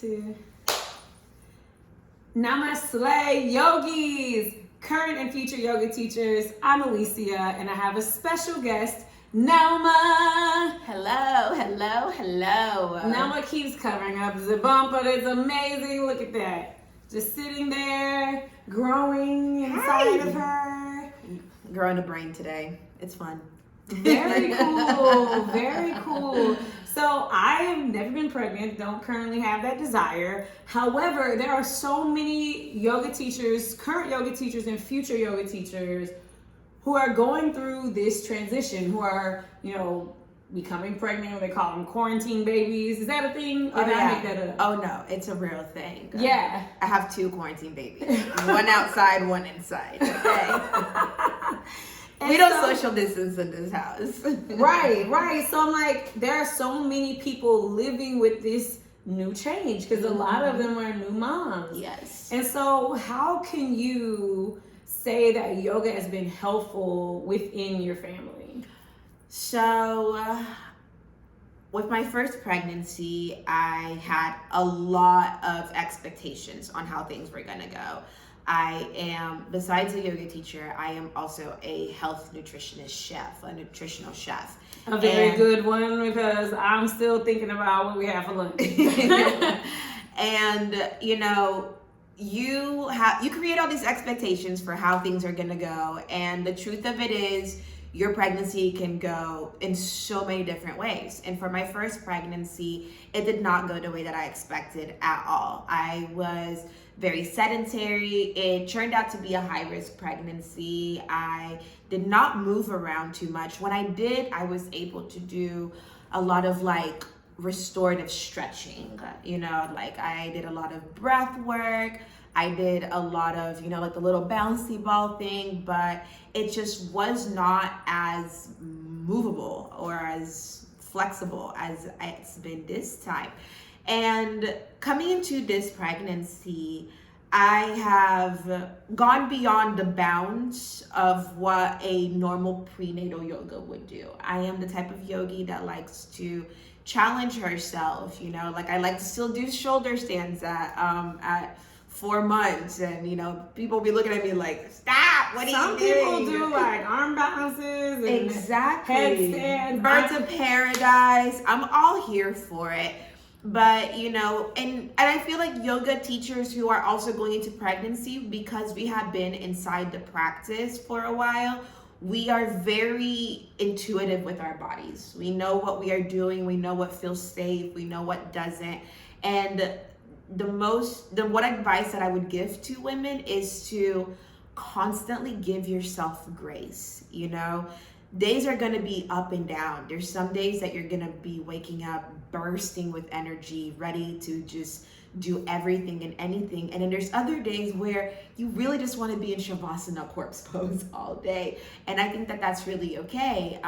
2. Namaste, yogis, current and future yoga teachers. I'm Alicia, and I have a special guest, Nelma. Hello, hello, hello. Nelma keeps covering up the bump, but it's amazing. Look at that. Just sitting there, growing inside of her. Growing a brain today. It's fun. Very cool, very cool. So I have never been pregnant, don't currently have that desire. However, there are so many yoga teachers, current yoga teachers and future yoga teachers who are going through this transition, who are, becoming pregnant. They call them quarantine babies. Is that a thing? Or did I make that up? Oh no, it's a real thing. Yeah. I have 2 quarantine babies. One outside, one inside. Okay. We don't social distance in this house. Right. So I'm like, there are so many people living with this new change because a lot of them are new moms. Yes. And so how can you say that yoga has been helpful within your family? So, with my first pregnancy, I had a lot of expectations on how things were going to go. I am, besides a yoga teacher, I am also a health nutritionist chef, a nutritional chef. A very good one, because I'm still thinking about what we have for lunch. And, you create all these expectations for how things are going to go. And the truth of it is, your pregnancy can go in so many different ways. And for my first pregnancy, it did not go the way that I expected at all. I was very sedentary. It turned out to be a high-risk pregnancy. I did not move around too much. When I did, I was able to do a lot of restorative stretching. I did a lot of breath work. I did a lot of, the little bouncy ball thing, but it just was not as movable or as flexible as it's been this time. And coming into this pregnancy, I have gone beyond the bounds of what a normal prenatal yoga would do. I am the type of yogi that likes to challenge herself, I like to still do shoulder stands at 4 months, and people be looking at me like, stop, what are you doing? Some people do arm balances and exactly headstands, birds of paradise. I'm all here for it. But and I feel like yoga teachers who are also going into pregnancy, because we have been inside the practice for a while, we are very intuitive with our bodies. We know what we are doing, we know what feels safe, we know what doesn't. And what advice that I would give to women is to constantly give yourself grace. Days are going to be up and down. There's some days that you're going to be waking up bursting with energy, ready to just do everything and anything. And then there's other days where you really just want to be in Shavasana corpse pose all day. And I think that that's really okay.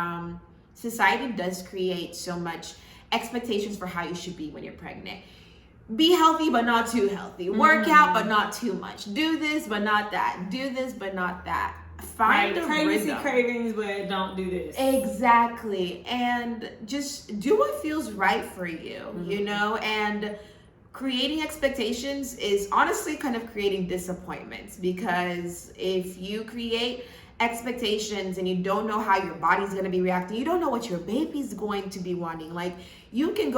Society does create so much expectations for how you should be when you're pregnant. Be healthy, but not too healthy. Work out, but not too much. Do this, but not that. Do this, but not that. Find a pregnancy rhythm. Cravings, but don't do this. Exactly. And just do what feels right for you, and creating expectations is honestly kind of creating disappointments, because if you create expectations and you don't know how your body's going to be reacting, you don't know what your baby's going to be wanting. You can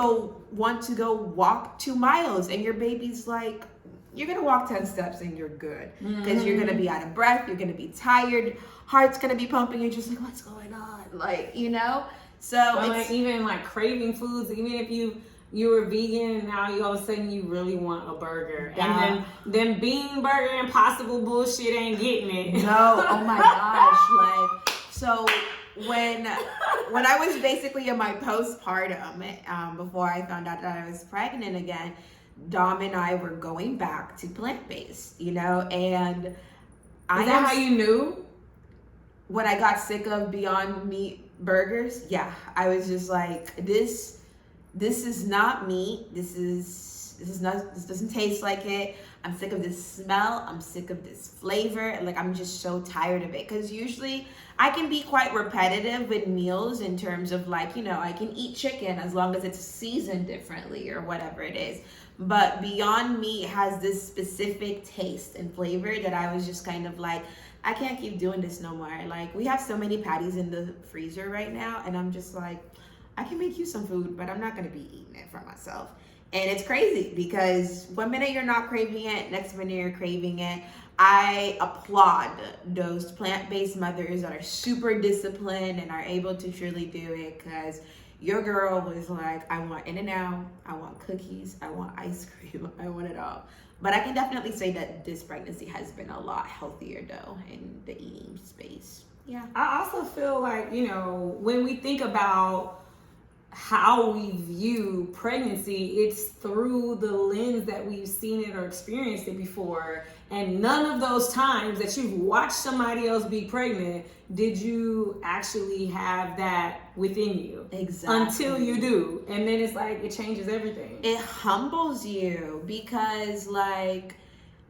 want to go walk 2 miles and your baby's like, you're going to walk 10 steps and you're good, because you're going to be out of breath, you're going to be tired, heart's going to be pumping, you're just like, what's going on? So it's even craving foods, even if you were vegan and now all of a sudden you really want a burger. And then bean burger impossible bullshit ain't getting it. No, oh my gosh. So when I was basically in my postpartum, before I found out that I was pregnant again, Dom and I were going back to plant-based, and Is that how you knew? When I got sick of Beyond Meat burgers, yeah, I was just like, this is not meat. This this doesn't taste like it. I'm sick of this smell. I'm sick of this flavor. Like, I'm just so tired of it. Because usually I can be quite repetitive with meals in terms of like, I can eat chicken as long as it's seasoned differently or whatever it is. But Beyond Meat has this specific taste and flavor that I was just kind of like, I can't keep doing this no more. Like, we have so many patties in the freezer right now, and I'm just like, I can make you some food, but I'm not going to be eating it for myself. And it's crazy because one minute you're not craving it, next minute you're craving it. I applaud those plant-based mothers that are super disciplined and are able to truly do it, because your girl was like, I want In-N-Out, I want cookies, I want ice cream, I want it all. But I can definitely say that this pregnancy has been a lot healthier though in the eating space. Yeah. I also feel like, when we think about how we view pregnancy, it's through the lens that we've seen it or experienced it before. And none of those times that you've watched somebody else be pregnant did you actually have that within you. Exactly. Until you do. And then it's like, it changes everything. It humbles you because, like,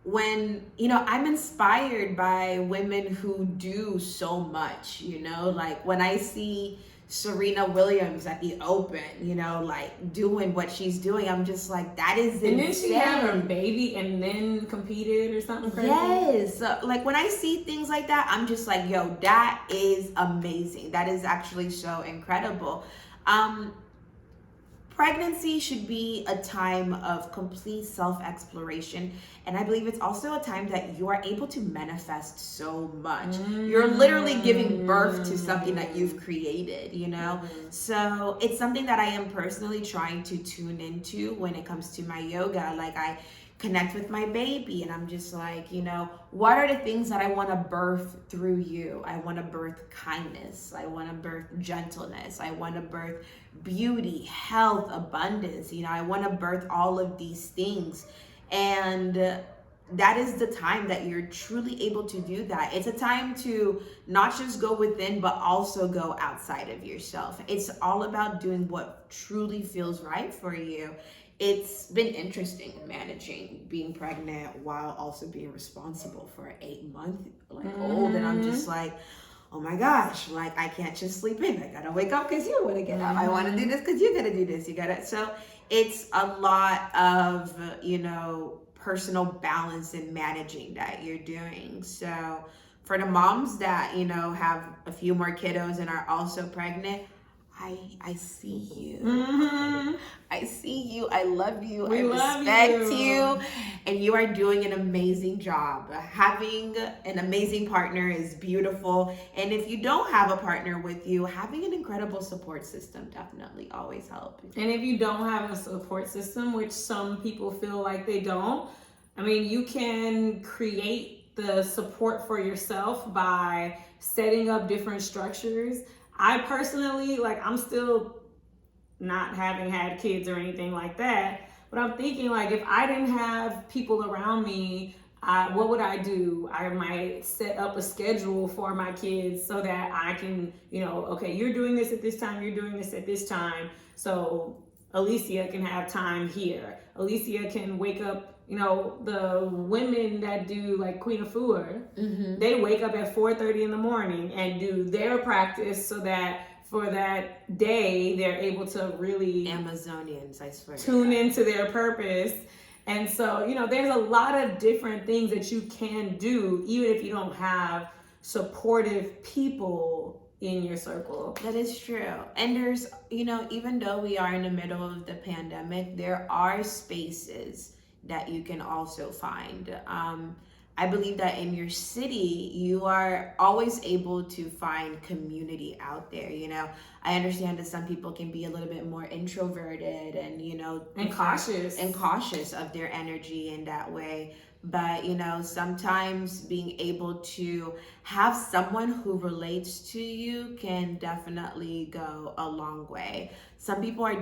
when, I'm inspired by women who do so much, like when I see Serena Williams at the Open, like doing what she's doing, I'm just like, that is insane. And then she had her baby and then competed or something crazy. Yes. Like when I see things like that, I'm just like, yo, that is amazing. That is actually so incredible. Pregnancy should be a time of complete self-exploration. And I believe it's also a time that you are able to manifest so much. You're literally giving birth to something that you've created, So it's something that I am personally trying to tune into when it comes to my yoga. Like, I connect with my baby and I'm just like, what are the things that I want to birth through you? I want to birth kindness. I want to birth gentleness. I want to birth beauty, health, abundance. I want to birth all of these things. And that is the time that you're truly able to do that. It's a time to not just go within, but also go outside of yourself. It's all about doing what truly feels right for you. It's been interesting managing being pregnant while also being responsible for an 8-month old. And I'm just like, oh my gosh, like, I can't just sleep in. I gotta wake up because you want to get up. I want to do this because you gotta do this. So it's a lot of, personal balance in managing that you're doing. So for the moms that, have a few more kiddos and are also pregnant, I see you. I see you. I love you. I respect you. And you are doing an amazing job. Having an amazing partner is beautiful. And if you don't have a partner with you, having an incredible support system definitely always helps. And if you don't have a support system, which some people feel like they don't, you can create the support for yourself by setting up different structures. I personally, I'm still not having had kids or anything like that, but I'm thinking, if I didn't have people around me, what would I do? I might set up a schedule for my kids so that I can, okay, you're doing this at this time, you're doing this at this time. So Alicia can have time here. Alicia can wake up, the women that do Queen of Four, they wake up at 4:30 in the morning and do their practice so that for that day, they're able to really Amazonians, I swear, tune into their purpose. And so, there's a lot of different things that you can do, even if you don't have supportive people in your circle. That is true. And there's, even though we are in the middle of the pandemic, there are spaces that you can also find. I believe that in your city, you are always able to find community out there. I understand that some people can be a little bit more introverted and, and cautious of their energy in that way. But, sometimes being able to have someone who relates to you can definitely go a long way. Some people are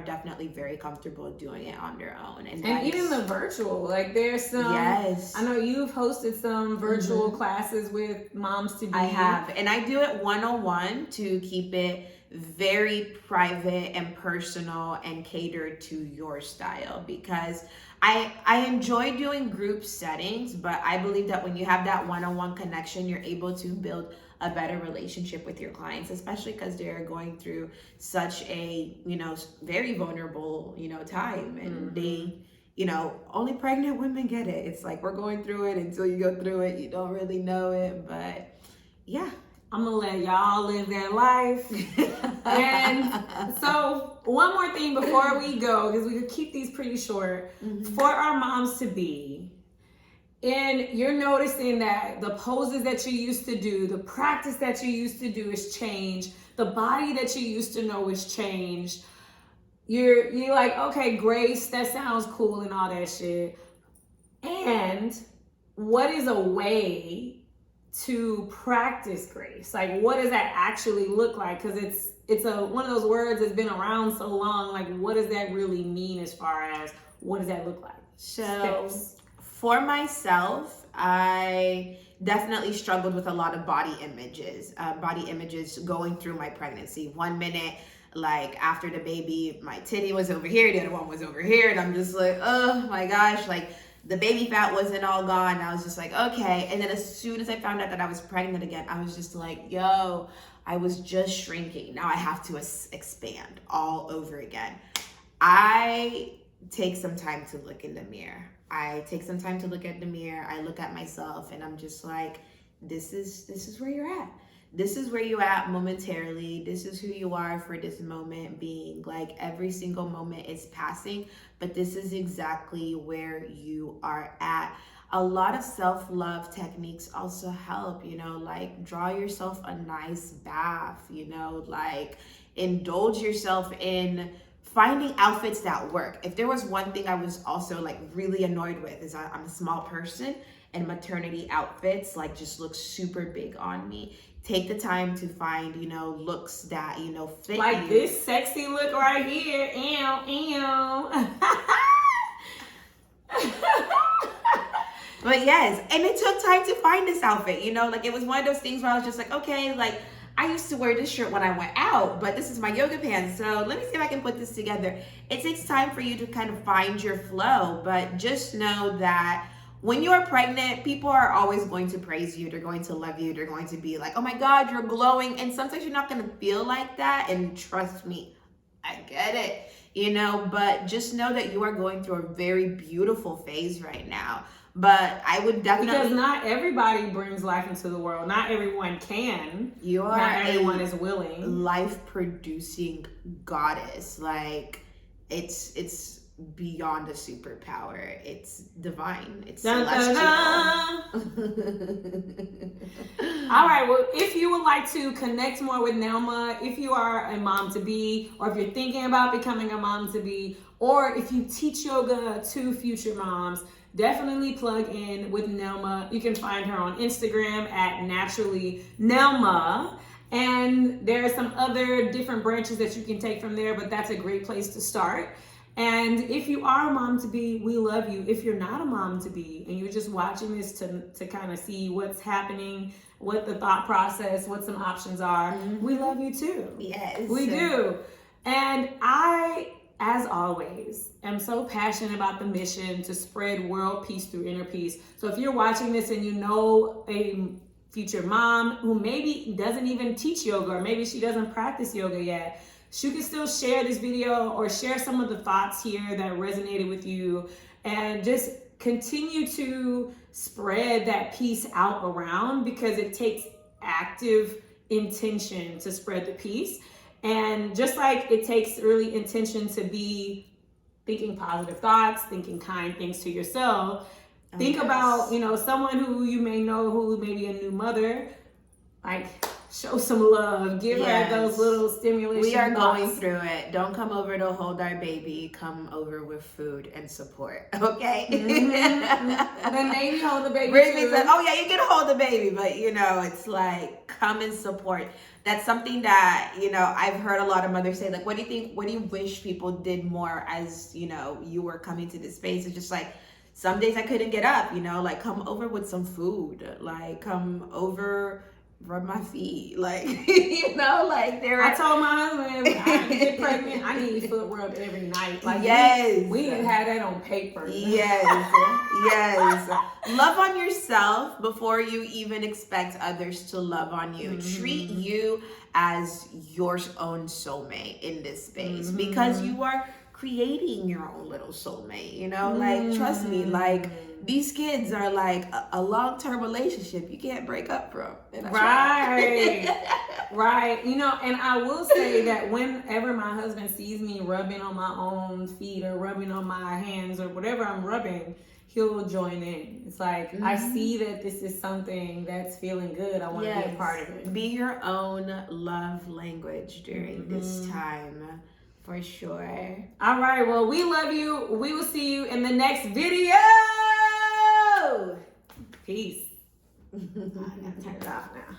definitely very comfortable doing it on their own. And even the virtual, there's some, yes. I know you've hosted some virtual classes with moms to be. I have, and I do it 101 to keep it very private and personal and catered to your style, because I enjoy doing group settings, but I believe that when you have that one-on-one connection, you're able to build a better relationship with your clients, especially because they're going through such a, very vulnerable, time. And they, only pregnant women get it. It's like, we're going through it. Until you go through it, you don't really know it. But yeah. I'm gonna let y'all live that life. And so one more thing before we go, because we could keep these pretty short, for our moms to be, and you're noticing that the poses that you used to do, the practice that you used to do is changed, the body that you used to know is changed. You're like, okay, Grace, that sounds cool and all that shit. And what is a way to practice grace? Like, what does that actually look like? Because it's one of those words that's been around so long. Like, what does that really mean as far as what does that look like? So for myself, I definitely struggled with a lot of body images going through my pregnancy. 1 minute, like after the baby, my titty was over here, the other one was over here, and I'm just like, oh my gosh, like the baby fat wasn't all gone. I was just like, okay. And then as soon as I found out that I was pregnant again, I was just like, yo, I was just shrinking. Now I have to expand all over again. I take some time to look in the mirror. I look at myself, and I'm just like, this is where you're at. This is where you're at momentarily. This is who you are for this moment being. Like, every single moment is passing, but this is exactly where you are at. A lot of self-love techniques also help, like draw yourself a nice bath, like indulge yourself in finding outfits that work. If there was one thing I was also like really annoyed with, is I'm a small person, and maternity outfits like just look super big on me. Take the time to find, looks that, fit like you. This sexy look right here. Ew. But yes, and it took time to find this outfit, like it was one of those things where I was just like, okay, like I used to wear this shirt when I went out, but this is my yoga pants, so let me see if I can put this together. It takes time for you to kind of find your flow, but just know that when you're pregnant, people are always going to praise you. They're going to love you. They're going to be like, oh my God, you're glowing. And sometimes you're not going to feel like that. And trust me, I get it, but just know that you are going through a very beautiful phase right now. But I would definitely... Because not everybody brings life into the world. Not everyone can. Not everyone is willing. Life-producing goddess. Like, it's beyond a superpower. It's divine. It's celestial. All right, well, if you would like to connect more with Nelma, if you are a mom to be, or if you're thinking about becoming a mom to be, or if you teach yoga to future moms, definitely plug in with Nelma. You can find her on Instagram at Naturally Nelma. And there are some other different branches that you can take from there, but that's a great place to start. And if you are a mom to be, we love you. If you're not a mom to be and you're just watching this to kind of see what's happening, what the thought process, what some options are, we love you too. Yes. We do. And I, as always, am so passionate about the mission to spread world peace through inner peace. So if you're watching this and you know a future mom who maybe doesn't even teach yoga, or maybe she doesn't practice yoga yet, she can still share this video or share some of the thoughts here that resonated with you, and just continue to spread that peace out around, because it takes active intention to spread the peace. And just like it takes really intention to be thinking positive thoughts, thinking kind things to yourself, think about, someone who you may know who may be a new mother, like show some love, give her those little stimulation. We are going through it. Don't come over to hold our baby. Come over with food and support. Okay. Then maybe hold the baby. Brittany's like, oh yeah, you can hold the baby, but it's like, come and support. That's something that, I've heard a lot of mothers say, like, what do you think, what do you wish people did more as, you were coming to this space? It's just like, some days I couldn't get up, like come over with some food, like come over, rub my feet, like you know, like they're. I told my husband when I get pregnant, I need foot rub every night. Like yes, we didn't have that on paper. Yes, yes. Love on yourself before you even expect others to love on you. Treat you as your own soulmate in this space because you are creating your own little soulmate. You know, like trust me, like. These kids are like a long-term relationship you can't break up from. Right. Right. You know, and I will say that whenever my husband sees me rubbing on my own feet or rubbing on my hands or whatever I'm rubbing, he'll join in. It's like, I see that this is something that's feeling good. I want to be a part of it. Be your own love language during this time. For sure. All right. Well, we love you. We will see you in the next video. Peace. I gotta turn it off now.